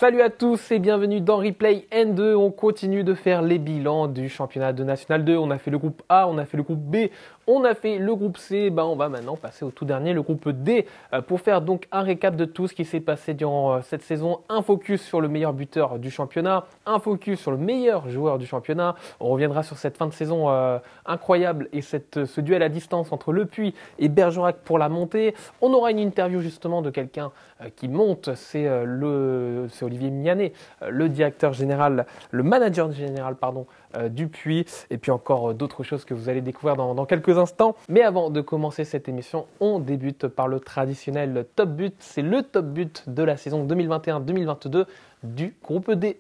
Salut à tous et bienvenue dans Replay N2. On continue de faire les bilans du championnat de National 2. On a fait le groupe A, on a fait le groupe B, on a fait le groupe C. On va maintenant passer au tout dernier, le groupe D, pour faire donc un récap de tout ce qui s'est passé durant cette saison. Un focus sur le meilleur buteur du championnat, un focus sur le meilleur joueur du championnat. On reviendra sur cette fin de saison incroyable et ce duel à distance entre Le Puy et Bergerac pour la montée. On aura une interview justement de quelqu'un qui monte, c'est Olivier Mianet, le directeur général, le manager général du Puy, et puis encore d'autres choses que vous allez découvrir dans quelques instants. Mais avant de commencer cette émission, on débute par le traditionnel top but. C'est le top but de la saison 2021-2022 du groupe D.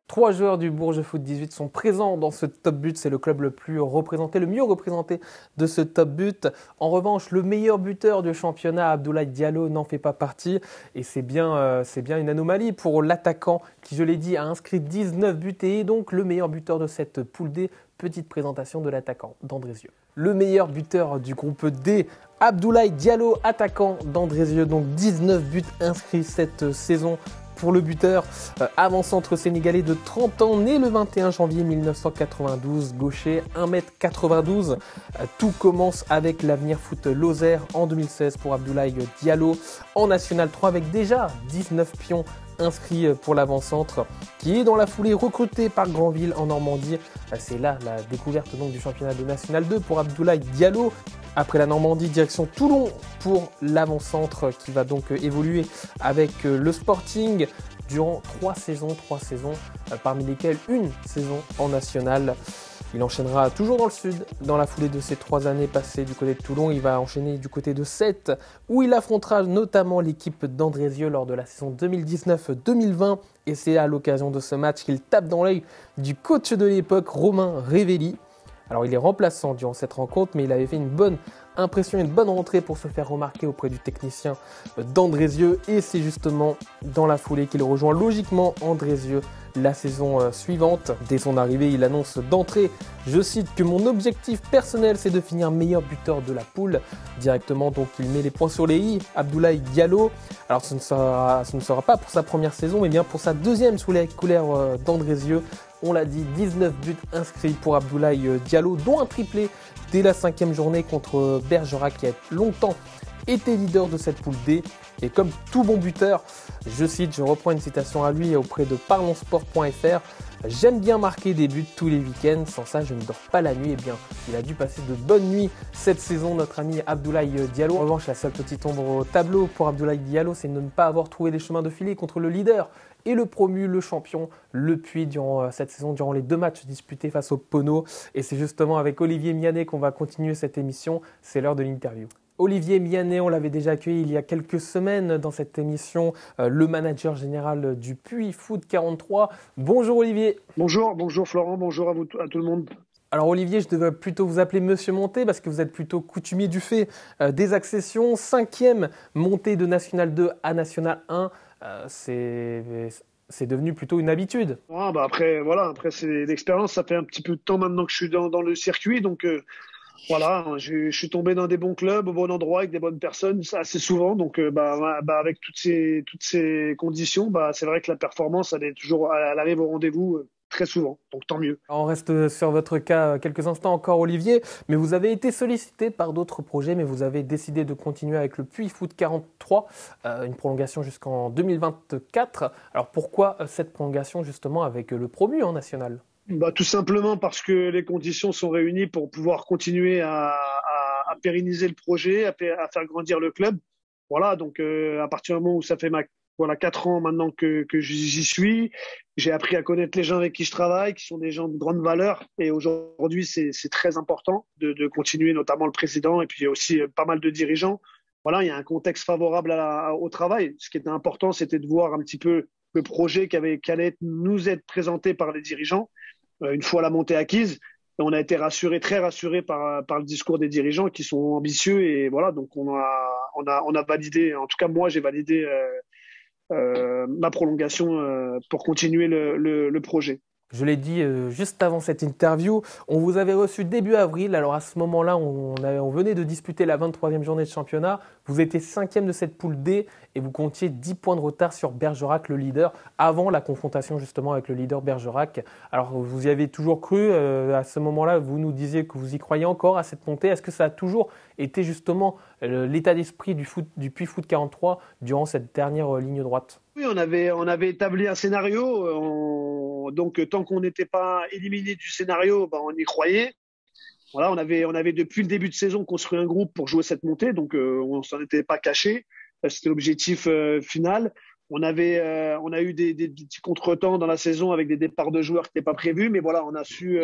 3 joueurs du Bourges Foot 18 sont présents dans ce top but. C'est le club le mieux représenté de ce top but. En revanche, le meilleur buteur du championnat, Abdoulaye Diallo, n'en fait pas partie. Et c'est bien une anomalie pour l'attaquant qui, je l'ai dit, a inscrit 19 buts et est donc le meilleur buteur de cette poule D. Petite présentation de l'attaquant d'Andrézieux. Le meilleur buteur du groupe D, Abdoulaye Diallo, attaquant d'Andrézieux. Donc 19 buts inscrits cette saison. Pour le buteur, avant-centre sénégalais de 30 ans, né le 21 janvier 1992, gaucher 1m92. Tout commence avec l'Avenir Foot Lozère en 2016 pour Abdoulaye Diallo en National 3 avec déjà 19 pions inscrits pour l'avant-centre qui est dans la foulée recruté par Granville en Normandie. C'est là la découverte donc du championnat de National 2 pour Abdoulaye Diallo. Après la Normandie, direction Toulon pour l'avant-centre qui va donc évoluer avec le Sporting durant 3 saisons, parmi lesquelles une saison en nationale. Il enchaînera toujours dans le sud, dans la foulée de ces 3 années passées du côté de Toulon. Il va enchaîner du côté de Sète, où il affrontera notamment l'équipe d'Andrézieux lors de la saison 2019-2020. Et c'est à l'occasion de ce match qu'il tape dans l'œil du coach de l'époque, Romain Révelli. Alors il est remplaçant durant cette rencontre, mais il avait fait une bonne impression, une bonne rentrée pour se faire remarquer auprès du technicien d'Andrézieux. Et c'est justement dans la foulée qu'il rejoint logiquement Andrézieux la saison suivante. Dès son arrivée, il annonce d'entrée, je cite, que mon objectif personnel c'est de finir meilleur buteur de la poule. Directement donc il met les points sur les i, Abdoulaye Diallo. Alors ce ne sera pas pour sa première saison, mais bien pour sa deuxième sous les couleurs d'Andrézieux. On l'a dit, 19 buts inscrits pour Abdoulaye Diallo, dont un triplé dès la 5e journée contre Bergerac qui a longtemps été leader de cette poule D. Et comme tout bon buteur, je reprends une citation à lui auprès de parlonsport.fr. J'aime bien marquer des buts tous les week-ends, sans ça je ne dors pas la nuit. Eh bien, il a dû passer de bonnes nuits cette saison, notre ami Abdoulaye Diallo. En revanche, la seule petite ombre au tableau pour Abdoulaye Diallo, c'est de ne pas avoir trouvé les chemins de filet contre le leader et le promu, le champion, Le Puy durant cette saison, durant les 2 matchs disputés face au Pono. Et c'est justement avec Olivier Mianet qu'on va continuer cette émission. C'est l'heure de l'interview. Olivier Mianet, on l'avait déjà accueilli il y a quelques semaines dans cette émission, le manager général du Puy Foot 43. Bonjour Olivier. Bonjour Florent, bonjour à tout le monde. Alors Olivier, je devrais plutôt vous appeler Monsieur Monté parce que vous êtes plutôt coutumier du fait des accessions. 5e montée de National 2 à National 1, c'est devenu plutôt une habitude. Après c'est l'expérience, ça fait un petit peu de temps maintenant que je suis dans le circuit, donc je suis tombé dans des bons clubs, au bon endroit, avec des bonnes personnes assez souvent, donc avec toutes ces conditions, c'est vrai que la performance elle arrive au rendez-vous très souvent. Donc tant mieux. On reste sur votre cas quelques instants encore, Olivier, mais vous avez été sollicité par d'autres projets, mais vous avez décidé de continuer avec le Puy Foot 43, une prolongation jusqu'en 2024. Alors pourquoi cette prolongation justement avec le promu en national? Bah, tout simplement parce que les conditions sont réunies pour pouvoir continuer à pérenniser le projet, à faire grandir le club. Voilà, donc à partir du moment où ça fait voilà 4 ans maintenant que j'y suis, j'ai appris à connaître les gens avec qui je travaille, qui sont des gens de grande valeur. Et aujourd'hui, c'est très important de continuer, notamment le président et puis aussi pas mal de dirigeants. Voilà, il y a un contexte favorable au travail. Ce qui était important, c'était de voir un petit peu le projet qui allait nous être présenté par les dirigeants une fois la montée acquise. Et on a été très rassuré par le discours des dirigeants qui sont ambitieux et voilà, donc on a validé, en tout cas moi j'ai validé ma prolongation pour continuer le projet. Je l'ai dit juste avant cette interview, on vous avait reçu début avril. Alors à ce moment-là, on venait de disputer la 23e journée de championnat. Vous étiez 5e de cette poule D et vous comptiez 10 points de retard sur Bergerac, le leader, avant la confrontation justement avec le leader Bergerac. Alors vous y avez toujours cru. À ce moment-là, vous nous disiez que vous y croyez encore à cette montée. Est-ce que ça a toujours été justement l'état d'esprit du Puy Foot 43 durant cette dernière ligne droite? Oui, on avait établi un scénario. Donc, tant qu'on n'était pas éliminé du scénario, ben, on y croyait. Voilà, on avait depuis le début de saison construit un groupe pour jouer cette montée. Donc, on s'en était pas caché. C'était l'objectif final. On a eu des petits contretemps dans la saison avec des départs de joueurs qui n'étaient pas prévus. Mais voilà, on a su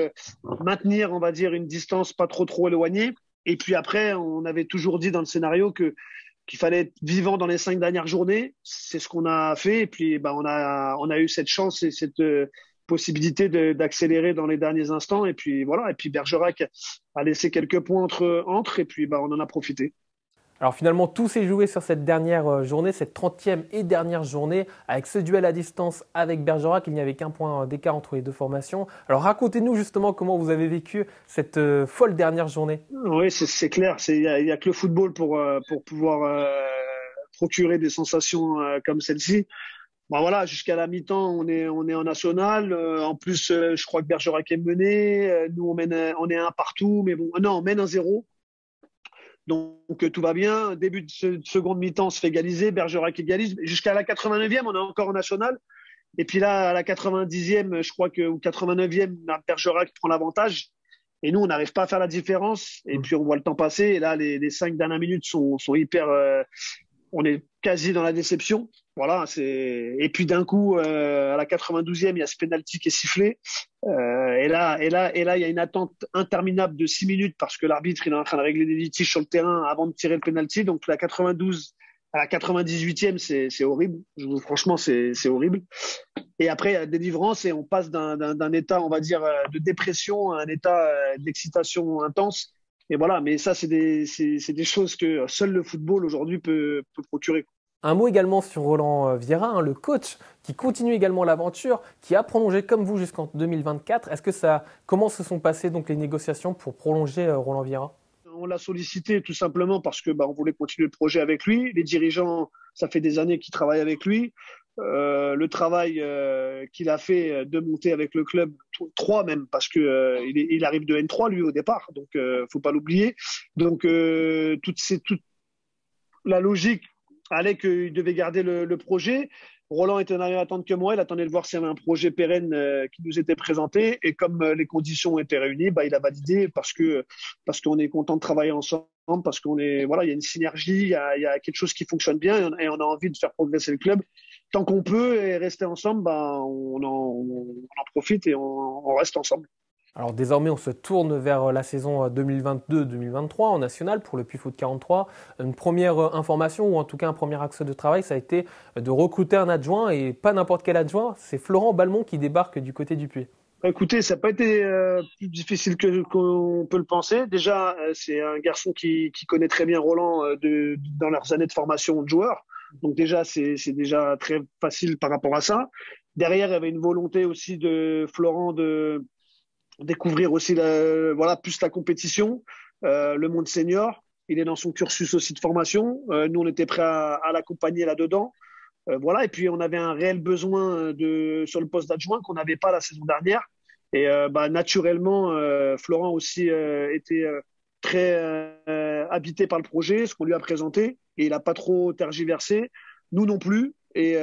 maintenir, on va dire, une distance pas trop éloignée. Et puis après, on avait toujours dit dans le scénario qu'il fallait être vivant dans les 5 dernières journées. C'est ce qu'on a fait. Et puis, on a eu cette chance et cette possibilité d'accélérer dans les derniers instants. Et puis, voilà. Et puis, Bergerac a laissé quelques points entre et puis, on en a profité. Alors finalement, tout s'est joué sur cette dernière journée, cette 30e et dernière journée, avec ce duel à distance avec Bergerac. Il n'y avait qu'un point d'écart entre les deux formations. Alors racontez-nous justement comment vous avez vécu cette folle dernière journée. Oui, c'est clair. Il y a que le football pour pouvoir procurer des sensations comme celle-ci. Bon, voilà, jusqu'à la mi-temps, on est en national. En plus, je crois que Bergerac est mené. Nous, on est un partout, mais bon, non, on mène 1-0. Donc tout va bien. Début de seconde mi-temps, on se fait égaliser. Bergerac égalise. Jusqu'à la 89e, on est encore en national. Et puis là, à la 90e, je crois que, ou 89e, Bergerac prend l'avantage. Et nous, on n'arrive pas à faire la différence. Et puis, on voit le temps passer. Et là, les 5 dernières minutes sont hyper. On est quasi dans la déception. Voilà. Et puis, d'un coup, à la 92e, il y a ce penalty qui est sifflé. Et là, il y a une attente interminable de 6 minutes parce que l'arbitre il est en train de régler des litiges sur le terrain avant de tirer le penalty. Donc, la 92 à la 98e, c'est horrible. Franchement, c'est horrible. Et après, il y a délivrance et on passe d'un état, on va dire, de dépression à un état d'excitation intense. Et voilà, mais ça, c'est des choses que seul le football aujourd'hui peut procurer. Un mot également sur Roland Vieira, le coach, qui continue également l'aventure, qui a prolongé comme vous jusqu'en 2024. Comment se sont passées donc les négociations pour prolonger Roland Vieira? On l'a sollicité tout simplement parce que on voulait continuer le projet avec lui. Les dirigeants, ça fait des années qu'ils travaillent avec lui. Le travail qu'il a fait de monter avec le club 3 même parce que il arrive de N3 lui au départ, donc faut pas l'oublier. Donc toute la logique allait qu'il devait garder le projet. Roland était en attente que moi, il attendait de voir s'il y avait un projet pérenne qui nous était présenté et comme les conditions étaient réunies, il a validé parce qu'on est content de travailler ensemble, parce qu'on est voilà, il y a une synergie, il y a quelque chose qui fonctionne bien et on a envie de faire progresser le club. Tant qu'on peut et rester ensemble, on en profite et on reste ensemble. Alors désormais, on se tourne vers la saison 2022-2023 en national pour le Puy Foot 43. Une première information, ou en tout cas un premier axe de travail, ça a été de recruter un adjoint, et pas n'importe quel adjoint, c'est Florent Balmont qui débarque du côté du Puy. Écoutez, ça n'a pas été plus difficile qu'on peut le penser. Déjà, c'est un garçon qui connaît très bien Roland dans leurs années de formation de joueur. Donc déjà, c'est déjà très facile par rapport à ça. Derrière, il y avait une volonté aussi de Florent de découvrir aussi plus la compétition, le monde senior. Il est dans son cursus aussi de formation. Nous, on était prêts à l'accompagner là-dedans. Voilà. Et puis on avait un réel besoin sur le poste d'adjoint qu'on n'avait pas la saison dernière. Et naturellement, Florent aussi était très habité par le projet, ce qu'on lui a présenté, et il n'a pas trop tergiversé. Nous non plus. Et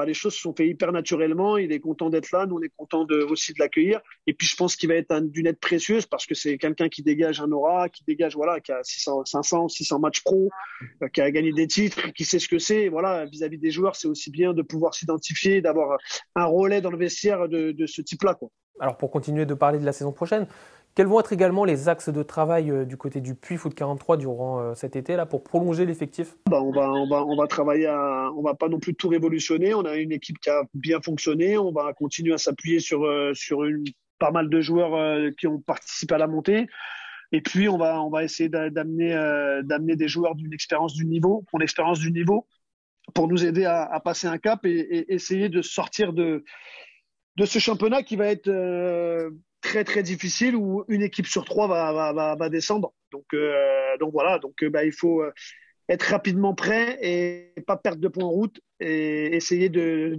les choses se sont faites hyper naturellement. Il est content d'être là. Nous, on est content aussi de l'accueillir. Et puis, je pense qu'il va être d'une aide précieuse parce que c'est quelqu'un qui dégage un aura, qui dégage, voilà, qui a 500, 600 matchs pro, qui a gagné des titres, qui sait ce que c'est. Et voilà, vis-à-vis des joueurs, c'est aussi bien de pouvoir s'identifier, d'avoir un relais dans le vestiaire de ce type-là, quoi. Alors, pour continuer de parler de la saison prochaine, quels vont être également les axes de travail du côté du Puy Foot 43 durant cet été là pour prolonger l'effectif? On va travailler on va pas non plus tout révolutionner. On a une équipe qui a bien fonctionné. On va continuer à s'appuyer sur pas mal de joueurs qui ont participé à la montée. Et puis on va essayer d'amener des joueurs d'une expérience du niveau, pour l'expérience du niveau, pour nous aider à passer un cap et essayer de sortir de ce championnat qui va être très très difficile où une équipe sur trois va descendre. Donc voilà, il faut être rapidement prêt et pas perdre de points en route et essayer de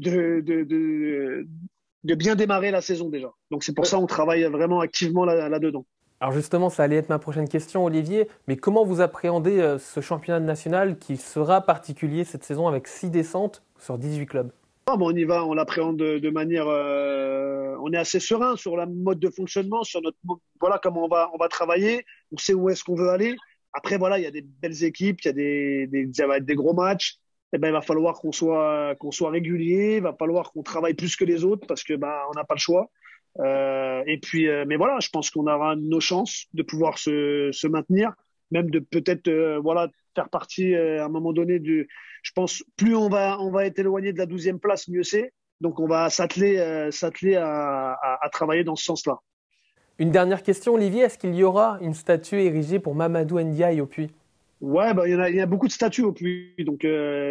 bien démarrer la saison déjà. Donc c'est pour ça qu'on travaille vraiment activement là-dedans. Alors justement, ça allait être ma prochaine question, Olivier, mais comment vous appréhendez ce championnat national qui sera particulier cette saison avec 6 descentes sur 18 clubs? On y va, on l'appréhende de manière, on est assez serein sur la mode de fonctionnement, sur voilà comment on va travailler, on sait où est-ce qu'on veut aller. Après voilà, il y a des belles équipes, ça va être des gros matchs. Eh ben il va falloir qu'on soit régulier, il va falloir qu'on travaille plus que les autres parce que on n'a pas le choix. Mais voilà, je pense qu'on aura nos chances de pouvoir se maintenir, même de peut-être faire partie à un moment donné je pense plus on va être éloigné de la 12e place, mieux c'est. Donc on va s'atteler à travailler dans ce sens-là. Une dernière question, Olivier, est-ce qu'il y aura une statue érigée pour Mamadou Ndiaye au Puy? Ouais, il y a beaucoup de statues au Puy, donc mais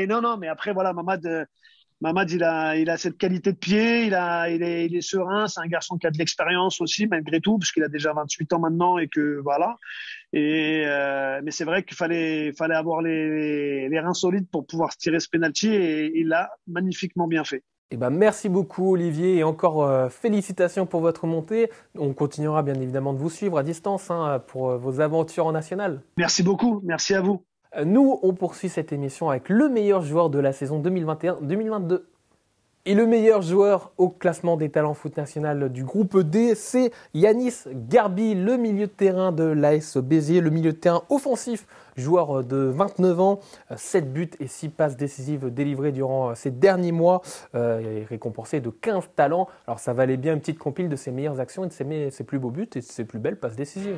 non, mais après voilà, Mamad, il a cette qualité de pied, il est serein, c'est un garçon qui a de l'expérience aussi, malgré tout, parce qu'il a déjà 28 ans maintenant et que voilà. Mais c'est vrai qu'il fallait avoir les reins solides pour pouvoir se tirer ce penalty et il l'a magnifiquement bien fait. Eh ben, merci beaucoup Olivier et encore félicitations pour votre montée. On continuera bien évidemment de vous suivre à distance pour vos aventures en national. Merci beaucoup, merci à vous. Nous, on poursuit cette émission avec le meilleur joueur de la saison 2021-2022. Et le meilleur joueur au classement des talents foot national du groupe D, c'est Yanis Garbi, le milieu de terrain de l'AS Béziers, le milieu de terrain offensif, joueur de 29 ans, 7 buts et 6 passes décisives délivrées durant ces derniers mois, récompensé de 15 talents. Alors ça valait bien une petite compile de ses meilleures actions et de ses plus beaux buts et de ses plus belles passes décisives.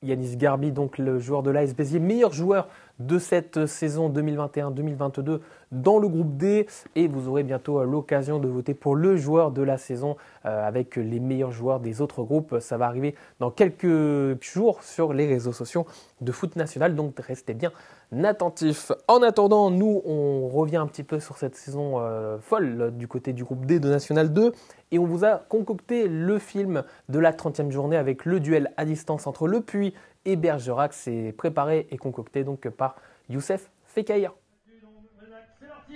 Yanis Garbi, donc le joueur de l'AS Béziers, meilleur joueur de cette saison 2021-2022 dans le groupe D. Et vous aurez bientôt l'occasion de voter pour le joueur de la saison avec les meilleurs joueurs des autres groupes. Ça va arriver dans quelques jours sur les réseaux sociaux de Foot National, donc restez bien attentifs. En attendant, nous, on revient un petit peu sur cette saison folle du côté du groupe D de National 2 et on vous a concocté le film de la 30e journée avec le duel à distance entre Le Puy et Bergerac. C'est préparé et concocté donc par Youssef Fekhaïa. C'est parti.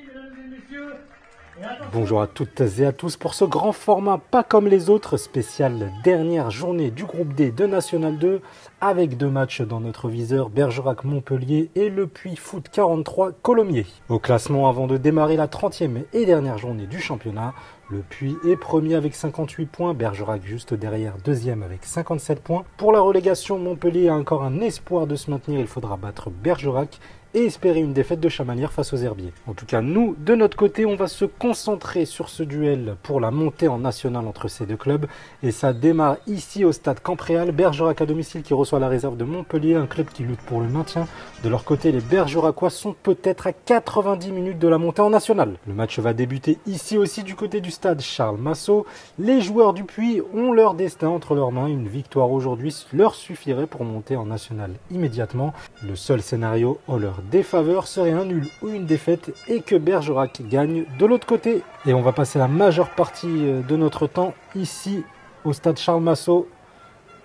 Bonjour à toutes et à tous pour ce grand format pas comme les autres, spécial dernière journée du groupe D de National 2 avec deux matchs dans notre viseur, Bergerac-Montpellier et Le Puy Foot 43 Colomiers. Au classement avant de démarrer la 30e et dernière journée du championnat, Le Puy est premier avec 58 points, Bergerac juste derrière deuxième avec 57 points. Pour la relégation, Montpellier a encore un espoir de se maintenir, il faudra battre Bergerac et espérer une défaite de Chamalières face aux Herbiers. En tout cas, nous, de notre côté, on va se concentrer sur ce duel pour la montée en nationale entre ces deux clubs. Et ça démarre ici au stade Campréal, Bergerac à domicile qui reçoit la réserve de Montpellier, un club qui lutte pour le maintien. De leur côté, les Bergeracois sont peut-être à 90 minutes de la montée en nationale. Le match va débuter ici aussi du côté du stade Charles Massot. Les joueurs du Puy ont leur destin entre leurs mains. Une victoire aujourd'hui leur suffirait pour monter en nationale immédiatement. Le seul scénario en leur défaveur serait un nul ou une défaite et que Bergerac gagne de l'autre côté. Et on va passer la majeure partie de notre temps ici au stade Charles Massot,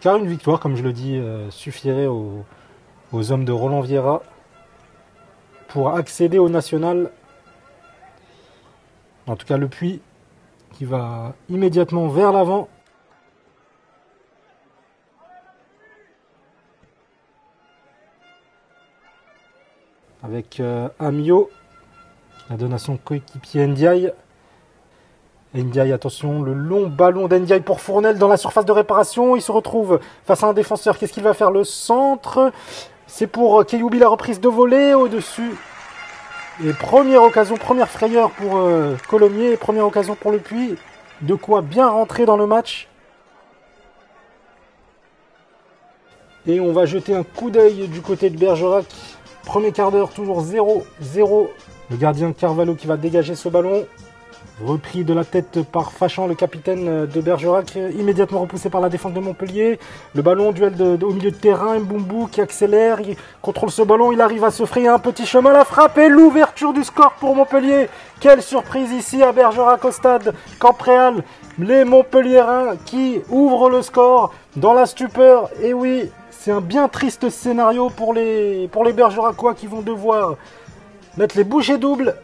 car une victoire, comme je le dis, suffirait aux hommes de Roland Vieira pour accéder au national. En tout cas, le Puy qui va immédiatement vers l'avant. Avec Amio, la donation coéquipier Ndiaye. Ndiaye, attention, le long ballon d'Ndiaye pour Fournel dans la surface de réparation. Il se retrouve face à un défenseur. Qu'est-ce qu'il va faire? Le centre, c'est pour Keyoubi, la reprise de volée au-dessus. Et première occasion, première frayeur pour Colomiers, première occasion pour le Puy. De quoi bien rentrer dans le match. Et on va jeter un coup d'œil du côté de Bergerac. Premier quart d'heure, toujours 0-0. Le gardien Carvalho qui va dégager ce ballon. Repris de la tête par Fachan, le capitaine de Bergerac, immédiatement repoussé par la défense de Montpellier. Le ballon, duel au milieu de terrain, Mbumbu qui accélère, il contrôle ce ballon, il arrive à se frayer un petit chemin, la frappe et l'ouverture du score pour Montpellier. Quelle surprise ici à Bergerac au stade Campréal. Les Montpelliérains qui ouvrent le score dans la stupeur. Et oui, c'est un bien triste scénario pour les Bergeracois qui vont devoir mettre les bouchées doubles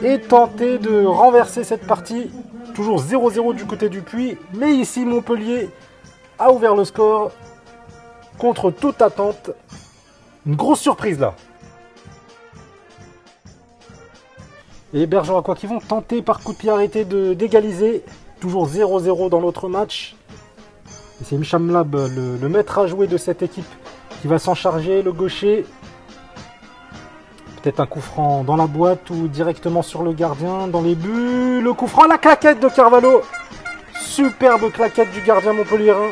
et tenter de renverser cette partie. Toujours 0-0 du côté du Puy. Mais ici, Montpellier a ouvert le score contre toute attente. Une grosse surprise là. Et les Bergeracois qui vont tenter par coup de pied arrêté d'égaliser. Toujours 0-0 dans l'autre match. Et c'est Micham Lab, le maître à jouer de cette équipe, qui va s'en charger, le gaucher. Peut-être un coup franc dans la boîte ou directement sur le gardien, dans les buts. Le coup franc, la claquette de Carvalho. Superbe claquette du gardien montpelliérain.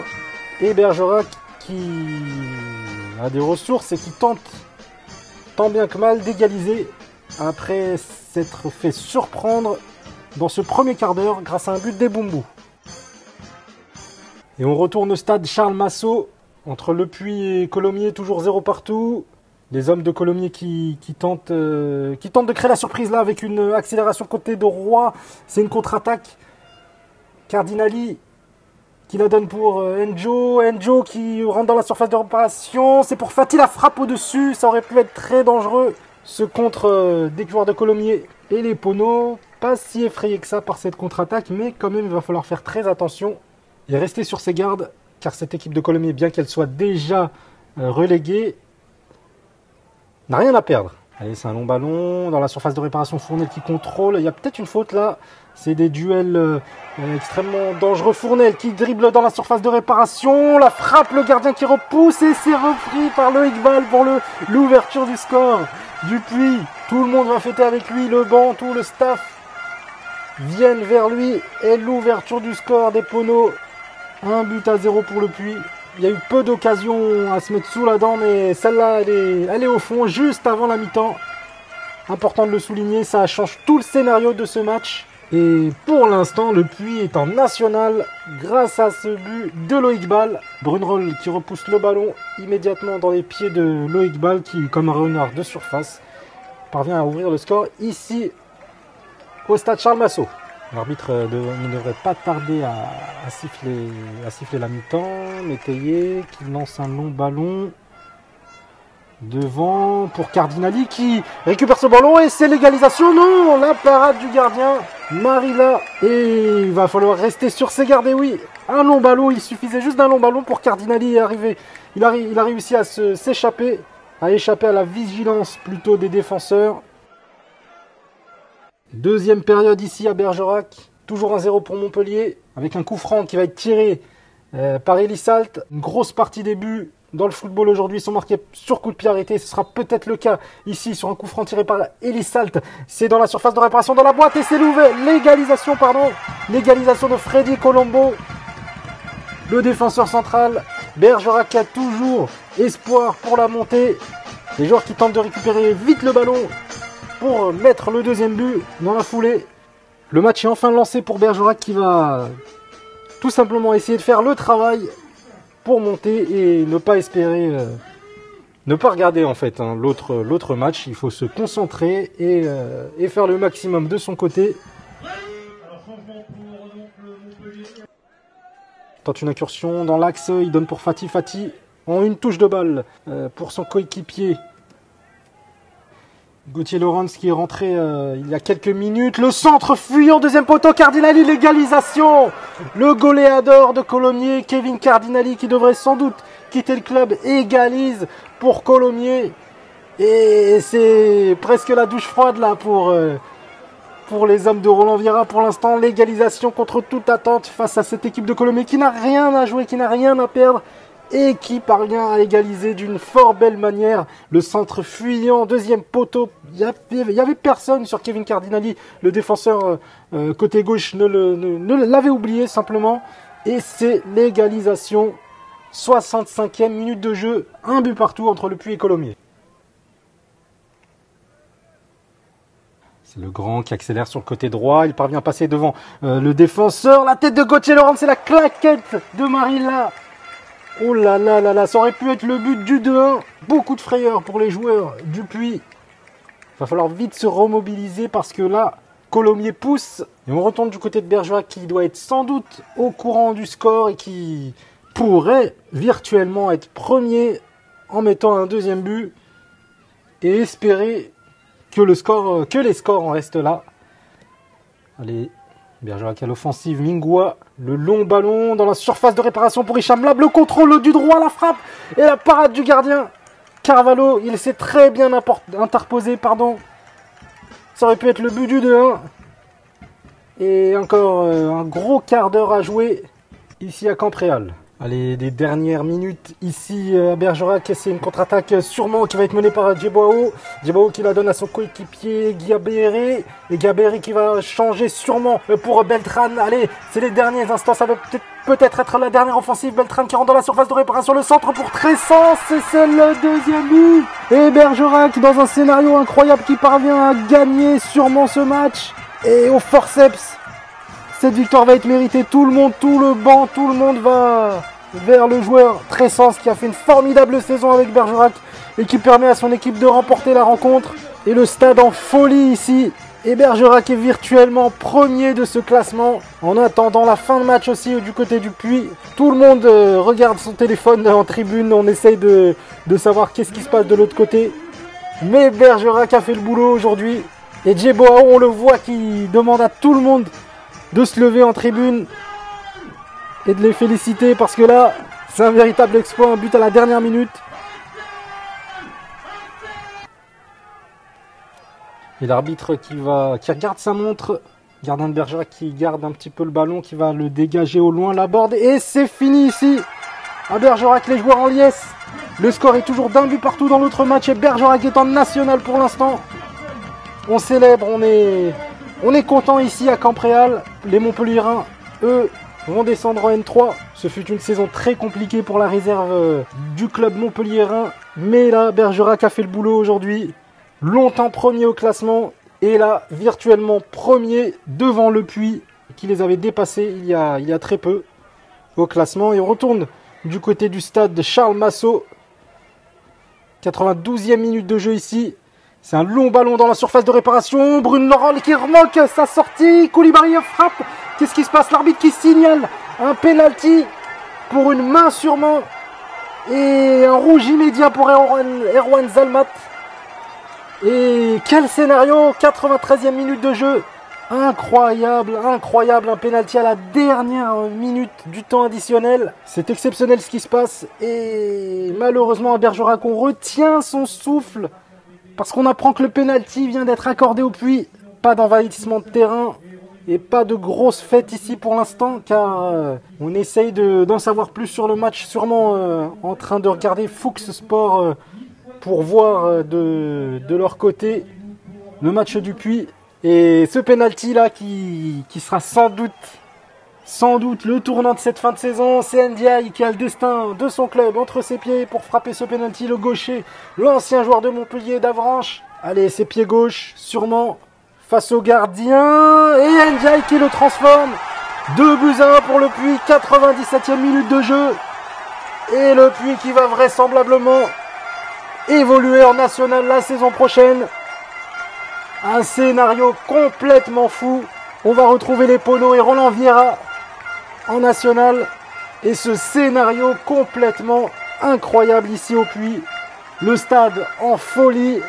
Et Bergerac qui a des ressources et qui tente tant bien que mal d'égaliser après s'être fait surprendre dans ce premier quart d'heure grâce à un but d'Ebumbu. Et on retourne au stade Charles Massot entre Le Puy et Colomiers, toujours 0 partout. Les hommes de Colomiers qui tentent de créer la surprise là avec une accélération côté de Roy. C'est une contre-attaque. Cardinali qui la donne pour Enjo. Enjo qui rentre dans la surface de réparation. C'est pour Fatih, la frappe au-dessus. Ça aurait pu être très dangereux. Ce contre des joueurs de Colomiers et les Poneaux. Pas si effrayé que ça par cette contre-attaque, mais quand même il va falloir faire très attention et rester sur ses gardes, car cette équipe de Colomiers, bien qu'elle soit déjà reléguée, n'a rien à perdre. Allez, c'est un long ballon dans la surface de réparation, Fournel qui contrôle. Il y a peut-être une faute là. C'est des duels extrêmement dangereux. Fournel qui dribble dans la surface de réparation. La frappe, le gardien qui repousse et c'est repris par le Iqbal pour l'ouverture du score du Puy. Tout le monde va fêter avec lui, le banc, tout le staff viennent vers lui et l'ouverture du score des Poneaux. 1-0 pour le Puy. Il y a eu peu d'occasions à se mettre sous la dent, mais celle-là, elle est au fond, juste avant la mi-temps. Important de le souligner, ça change tout le scénario de ce match. Et pour l'instant, le Puy est en national grâce à ce but de Loïc Ball. Brunroll qui repousse le ballon immédiatement dans les pieds de Loïc Ball qui, comme un renard de surface, parvient à ouvrir le score ici au stade Charles Massot. L'arbitre ne devrait pas tarder à siffler la mi-temps. Métayer qui lance un long ballon. Devant pour Cardinali qui récupère ce ballon et c'est l'égalisation. Non, la parade du gardien Marilla. Et il va falloir rester sur ses gardes. Et oui, un long ballon, il suffisait juste d'un long ballon pour Cardinali arriver. Il a réussi à s'échapper, à échapper à la vigilance plutôt des défenseurs. Deuxième période ici à Bergerac. Toujours 1-0 pour Montpellier avec un coup franc qui va être tiré par Elisalt. Une grosse partie des buts dans le football aujourd'hui sont marqués sur coup de pied arrêté. Ce sera peut-être le cas ici sur un coup franc tiré par Elisalt. C'est dans la surface de réparation dans la boîte et c'est l'égalisation de Freddy Colombo, le défenseur central. Bergerac a toujours espoir pour la montée. Les joueurs qui tentent de récupérer vite le ballon pour mettre le deuxième but dans la foulée. Le match est enfin lancé pour Bergerac qui va tout simplement essayer de faire le travail pour monter et ne pas espérer, ne pas regarder en fait l'autre match. Il faut se concentrer et faire le maximum de son côté. Tente une incursion dans l'axe, il donne pour Fati en une touche de balle pour son coéquipier. Gauthier Laurens qui est rentré il y a quelques minutes. Le centre fuyant, deuxième poteau, Cardinali, l'égalisation. Le goléador de Colomiers, Kevin Cardinali, qui devrait sans doute quitter le club, égalise pour Colomiers. Et c'est presque la douche froide là pour les hommes de Roland Vieira. Pour l'instant, l'égalisation contre toute attente face à cette équipe de Colomiers qui n'a rien à jouer, qui n'a rien à perdre. Et qui parvient à égaliser d'une fort belle manière. Le centre fuyant, deuxième poteau. Il y avait personne sur Kevin Cardinali. Le défenseur côté gauche ne l'avait oublié simplement. Et c'est l'égalisation. 65e minute de jeu. Un but partout entre Le Puy et Colomiers. C'est le grand qui accélère sur le côté droit. Il parvient à passer devant le défenseur. La tête de Gauthier Laurent, c'est la claquette de Marilla. Oh là là là là, ça aurait pu être le but du 2-1. Beaucoup de frayeur pour les joueurs du Puy. Il va falloir vite se remobiliser parce que là, Colomiers pousse. Et on retourne du côté de Bergerac qui doit être sans doute au courant du score et qui pourrait virtuellement être premier en mettant un deuxième but et espérer que les scores en restent là. Allez. Bergerac à l'offensive, Mingua, le long ballon dans la surface de réparation pour Hicham Lab, le contrôle du droit, la frappe et la parade du gardien. Carvalho, il s'est très bien interposé, Ça aurait pu être le but du 2-1. Et encore un gros quart d'heure à jouer ici à Campréal. Allez, des dernières minutes ici à Bergerac, c'est une contre-attaque sûrement qui va être menée par Djeboao. Djeboao qui la donne à son coéquipier Guiabéré. Et Guiabéré qui va changer sûrement pour Beltran. Allez, c'est les derniers instants, ça va peut-être être la dernière offensive. Beltran qui rentre dans la surface de réparation, le centre pour Tressens, et c'est le deuxième but. Et Bergerac dans un scénario incroyable qui parvient à gagner sûrement ce match. Et au forceps, cette victoire va être méritée. Tout le monde, tout le banc, tout le monde va vers le joueur Tressens qui a fait une formidable saison avec Bergerac et qui permet à son équipe de remporter la rencontre. Et le stade en folie ici. Et Bergerac est virtuellement premier de ce classement. En attendant la fin de match aussi du côté du Puy, tout le monde regarde son téléphone en tribune. On essaye de savoir qu'est-ce qui se passe de l'autre côté. Mais Bergerac a fait le boulot aujourd'hui. Et Djeboao, on le voit, qui demande à tout le monde de se lever en tribune et de les féliciter parce que là, c'est un véritable exploit, un but à la dernière minute. Et l'arbitre qui regarde sa montre, gardien de Bergerac qui garde un petit peu le ballon, qui va le dégager au loin, la borde, et c'est fini ici à Bergerac, les joueurs en liesse. Le score est toujours d'un but partout dans l'autre match et Bergerac est en national pour l'instant. On célèbre, on est content ici à Campréal. Les Montpelliérains, eux, vont descendre en N3. Ce fut une saison très compliquée pour la réserve du club montpelliérain. Mais là, Bergerac a fait le boulot aujourd'hui. Longtemps premier au classement. Et là, virtuellement premier devant Le Puy, qui les avait dépassés il y a très peu au classement. Et on retourne du côté du stade de Charles Massot. 92e minute de jeu ici. C'est un long ballon dans la surface de réparation. Brune Laurent qui remoque sa sortie. Koulibaly frappe. Qu'est-ce qui se passe? L'arbitre qui signale un penalty pour une main sûrement. Et un rouge immédiat pour Erwan Zalmat. Et quel scénario, 93e minute de jeu. Incroyable, un pénalty à la dernière minute du temps additionnel. C'est exceptionnel ce qui se passe. Et malheureusement à Bergerac, on retient son souffle. Parce qu'on apprend que le pénalty vient d'être accordé au Puy. Pas d'envahissement de terrain. Et pas de grosse fête ici pour l'instant, car on essaye d'en savoir plus sur le match, sûrement en train de regarder Fuchs Sport pour voir de leur côté le match du Puy. Et ce penalty là qui sera sans doute le tournant de cette fin de saison. C'est Ndiaye qui a le destin de son club entre ses pieds pour frapper ce penalty, le gaucher, l'ancien joueur de Montpellier d'Avranches. Allez, ses pieds gauche, sûrement. Face au gardien, et Ndiaye qui le transforme. 2-1 pour le Puy, 97e minute de jeu. Et le Puy qui va vraisemblablement évoluer en national la saison prochaine. Un scénario complètement fou. On va retrouver les Pono et Roland Vieira en national. Et ce scénario complètement incroyable ici au Puy. Le stade en folie.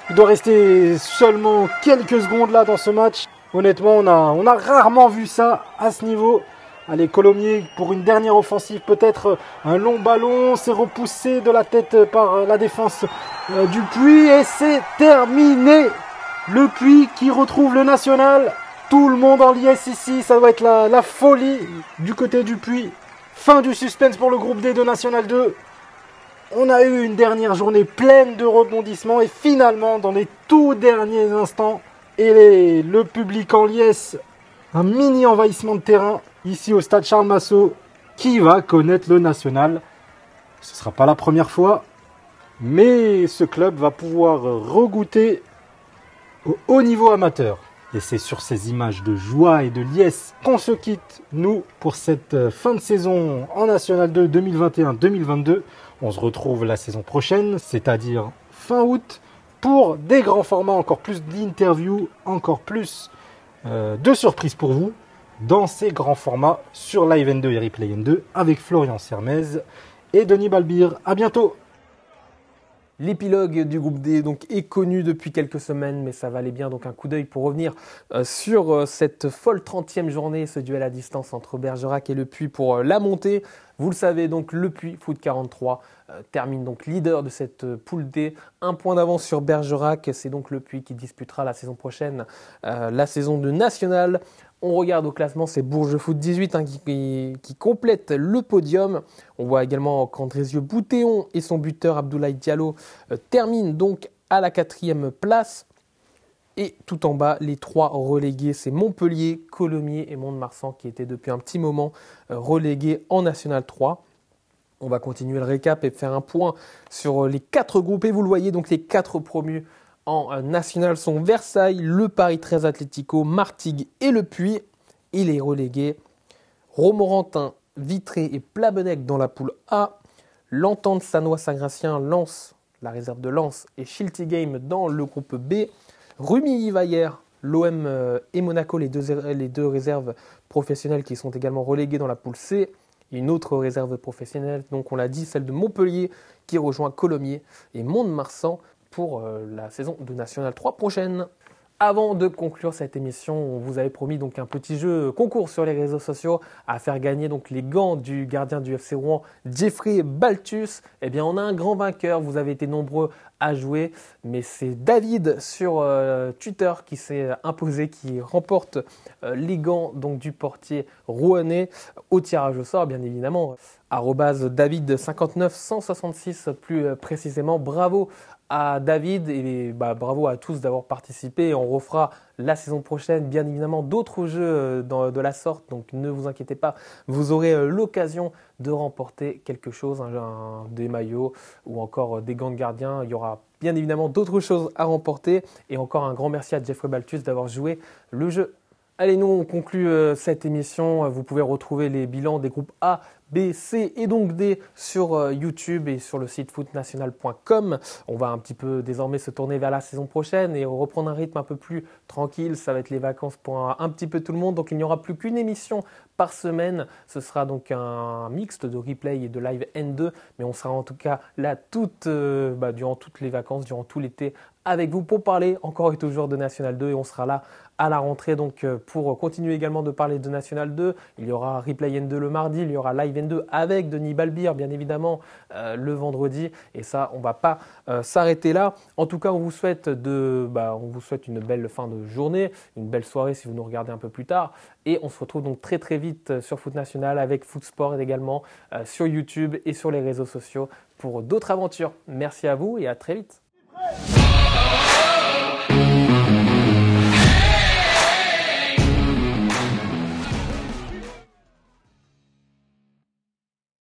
Il doit rester seulement quelques secondes là dans ce match. Honnêtement, on a rarement vu ça à ce niveau. Allez, Colomiers pour une dernière offensive, peut-être un long ballon. C'est repoussé de la tête par la défense du Puy. Et c'est terminé. Le Puy qui retrouve le national. Tout le monde en liesse ici. Ça doit être la folie du côté du Puy. Fin du suspense pour le groupe D de National 2. On a eu une dernière journée pleine de rebondissements et finalement, dans les tout derniers instants, le public en liesse, un mini envahissement de terrain ici au stade Charles Massot. Qui va connaître le national? Ce ne sera pas la première fois, mais ce club va pouvoir regoûter au haut niveau amateur. Et c'est sur ces images de joie et de liesse qu'on se quitte, nous, pour cette fin de saison en National 2 2021-2022. On se retrouve la saison prochaine, c'est-à-dire fin août, pour des grands formats, encore plus d'interviews, encore plus de surprises pour vous, dans ces grands formats sur Live N2 et Replay N2, avec Florian Sermez et Denis Balbir. À bientôt! L'épilogue du groupe D donc, est connu depuis quelques semaines, mais ça valait bien donc un coup d'œil pour revenir sur cette folle 30e journée, ce duel à distance entre Bergerac et le Puy pour la montée. Vous le savez, donc le Puy, Foot 43, termine donc leader de cette poule D. Un point d'avance sur Bergerac, c'est donc le Puy qui disputera la saison prochaine la saison de National. On regarde au classement, c'est Bourges Foot 18 qui complète le podium. On voit également qu'Andrézieux Boutéon et son buteur Abdoulaye Diallo terminent donc à la 4e place. Et tout en bas, les 3 relégués, c'est Montpellier, Colomiers et Mont-de-Marsan qui étaient depuis un petit moment relégués en National 3. On va continuer le récap et faire un point sur les 4 groupes. Et vous le voyez, donc les 4 promus en National sont Versailles, le Paris 13 Atlético, Martigues et le Puy. Et les relégués, Romorantin, Vitré et Plabennec dans la poule A. L'Entente Sannois-Saint-Gratien, Lens, la réserve de Lens et Shilty Game dans le groupe B. Rumilly-Vaillère, l'OM et Monaco, les deux réserves professionnelles qui sont également reléguées dans la poule C. Et une autre réserve professionnelle, donc on l'a dit, celle de Montpellier qui rejoint Colomiers et Mont-de-Marsan pour la saison de National 3 prochaine. Avant de conclure cette émission, on vous avait promis donc un petit jeu concours sur les réseaux sociaux à faire gagner donc les gants du gardien du FC Rouen, Jeffrey Balthus. Eh bien, on a un grand vainqueur. Vous avez été nombreux à jouer, mais c'est David sur Twitter qui s'est imposé, qui remporte les gants donc du portier rouennais au tirage au sort, bien évidemment. @David59166 plus précisément. Bravo à David et bravo à tous d'avoir participé. On refera la saison prochaine bien évidemment d'autres jeux de la sorte, donc ne vous inquiétez pas, vous aurez l'occasion de remporter quelque chose, des maillots ou encore des gants de gardien. Il y aura bien évidemment d'autres choses à remporter et encore un grand merci à Jeffrey Balthus d'avoir joué le jeu. Allez, nous on conclut cette émission. Vous pouvez retrouver les bilans des groupes A, B, C et donc D sur YouTube et sur le site footnational.com. On va un petit peu désormais se tourner vers la saison prochaine et reprendre un rythme un peu plus tranquille. Ça va être les vacances pour un petit peu tout le monde. Donc il n'y aura plus qu'une émission par semaine. Ce sera donc un mixte de replay et de live N2, mais on sera en tout cas là durant toutes les vacances, durant tout l'été avec vous pour parler encore et toujours de National 2 et on sera là à la rentrée donc pour continuer également de parler de National 2. Il y aura replay N2 le mardi, il y aura live N2 avec Denis Balbir bien évidemment le vendredi et ça on va pas s'arrêter là. En tout cas on vous souhaite une belle fin de journée, une belle soirée si vous nous regardez un peu plus tard et on se retrouve donc très très vite sur Foot National avec Foot Sport et également sur YouTube et sur les réseaux sociaux pour d'autres aventures. Merci à vous et à très vite.